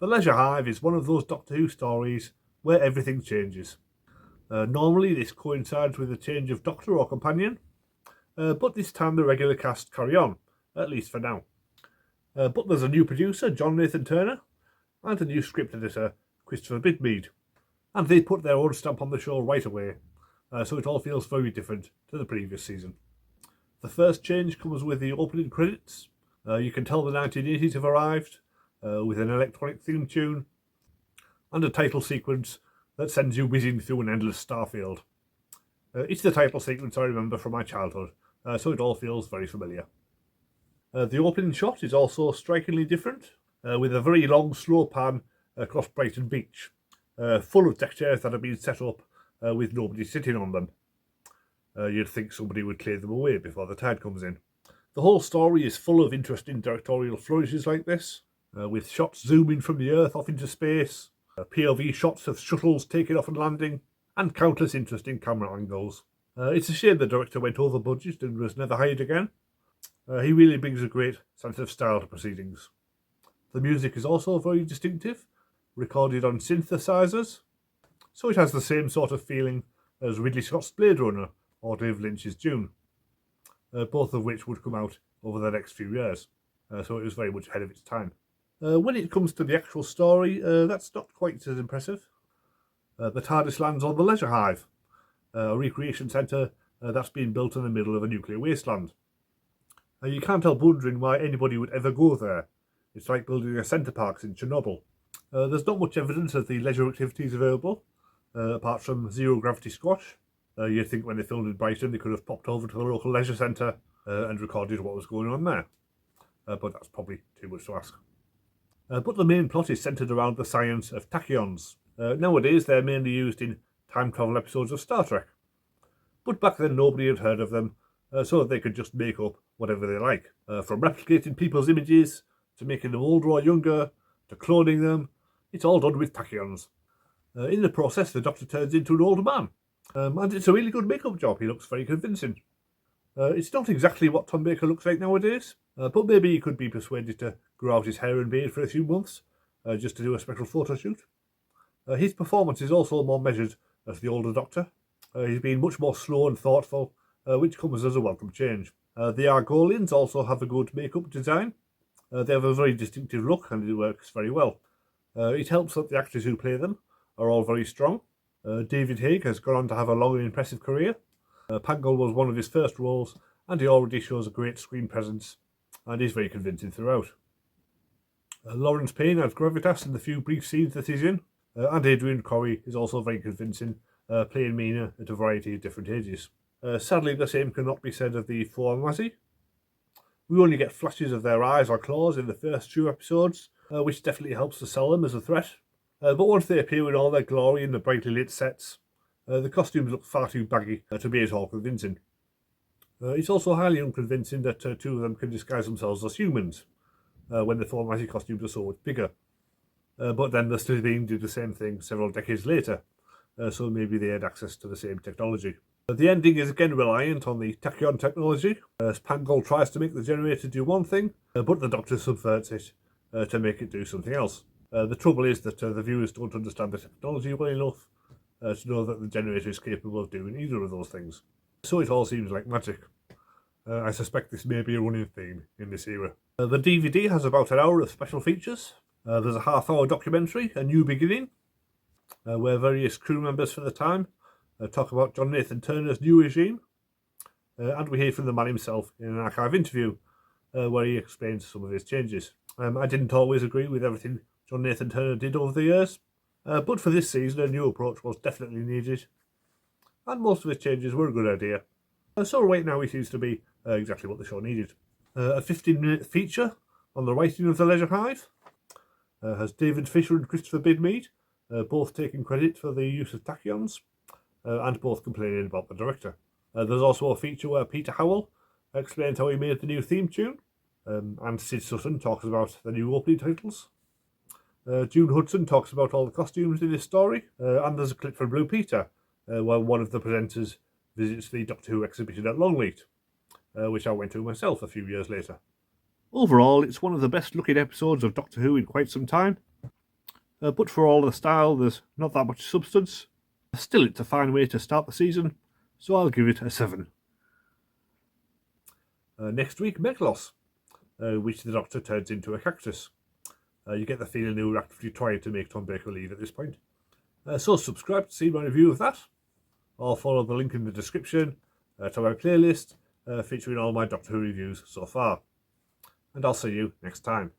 The Leisure Hive is one of those Doctor Who stories where everything changes. Normally this coincides with a change of Doctor or companion, but this time the regular cast carry on, at least for now. But there's a new producer, John Nathan Turner, and a new script editor, Christopher Bidmead, and they put their own stamp on the show right away, so it all feels very different to the previous season. The first change comes with the opening credits. You can tell the 1980s have arrived, with an electronic theme tune and a title sequence that sends you whizzing through an endless starfield. It's the title sequence I remember from my childhood, so it all feels very familiar. The opening shot is also strikingly different, with a very long slow pan across Brighton Beach, full of deck chairs that have been set up with nobody sitting on them. You'd think somebody would clear them away before the tide comes in. The whole story is full of interesting directorial flourishes like this, with shots zooming from the Earth off into space, POV shots of shuttles taking off and landing, and countless interesting camera angles. It's a shame the director went over budget and was never hired again. He really brings a great sense of style to proceedings. The music is also very distinctive, recorded on synthesizers, so it has the same sort of feeling as Ridley Scott's Blade Runner or David Lynch's Dune, both of which would come out over the next few years, so it was very much ahead of its time. When it comes to the actual story, that's not quite as impressive. The TARDIS lands on the Leisure Hive, a recreation centre that's been built in the middle of a nuclear wasteland. You can't help wondering why anybody would ever go there. It's like building a centre parks in Chernobyl. There's not much evidence of the leisure activities available, apart from zero gravity squash. You'd think when they filmed in Brighton they could have popped over to the local leisure centre and recorded what was going on there. But that's probably too much to ask. But the main plot is centred around the science of tachyons. Nowadays they're mainly used in time travel episodes of Star Trek. But back then nobody had heard of them, so they could just make up whatever they like. From replicating people's images, to making them older or younger, to cloning them, it's all done with tachyons. In the process the Doctor turns into an older man, and it's a really good makeup job. He looks very convincing. It's not exactly what Tom Baker looks like nowadays, but maybe he could be persuaded to grow out his hair and beard for a few months, just to do a special photo shoot. His performance is also more measured as the older Doctor. He's been much more slow and thoughtful, which comes as a welcome change. The Argolians also have a good makeup design. They have a very distinctive look and it works very well. It helps that the actors who play them are all very strong. David Haig has gone on to have a long and impressive career. Pangol was one of his first roles, and he already shows a great screen presence, and is very convincing throughout. Lawrence Payne adds gravitas in the few brief scenes that he's in, and Adrian Corey is also very convincing, playing Mina at a variety of different ages. Sadly, the same cannot be said of the Four-Mazi. We only get flashes of their eyes or claws in the first two episodes, which definitely helps to sell them as a threat. But once they appear in all their glory in the brightly lit sets, the costumes look far too baggy to be at all convincing. It's also highly unconvincing that two of them can disguise themselves as humans, when the Four-Mazi costumes are so much bigger. But then the Slitheen did the same thing several decades later, so maybe they had access to the same technology. The ending is again reliant on the tachyon technology, as Pangol tries to make the generator do one thing, but the Doctor subverts it to make it do something else. The trouble is that the viewers don't understand the technology well enough to know that the generator is capable of doing either of those things. So it all seems like magic. I suspect this may be a running theme in this era. The DVD has about an hour of special features. There's a half-hour documentary, A New Beginning, where various crew members for the time talk about John Nathan Turner's new regime, and we hear from the man himself in an archive interview where he explains some of his changes. I didn't always agree with everything John Nathan Turner did over the years, but for this season a new approach was definitely needed, and most of his changes were a good idea. So right now he seems to be exactly what the show needed. A 15-minute feature on the writing of the Leisure Hive has David Fisher and Christopher Bidmead, both taking credit for the use of tachyons, and both complaining about the director. There's also a feature where Peter Howell explains how he made the new theme tune, and Sid Sutton talks about the new opening titles. June Hudson talks about all the costumes in this story, and there's a clip from Blue Peter, where one of the presenters visits the Doctor Who exhibition at Longleat, which I went to myself a few years later. Overall, it's one of the best looking episodes of Doctor Who in quite some time. but for all the style, there's not that much substance. Still, it's a fine way to start the season, so I'll give it a 7. Next week, Meglos, which the Doctor turns into a cactus. You get the feeling they were actively trying to make Tom Baker leave at this point. So subscribe to see my review of that, or follow the link in the description to my playlist featuring all my Doctor Who reviews so far. And I'll see you next time.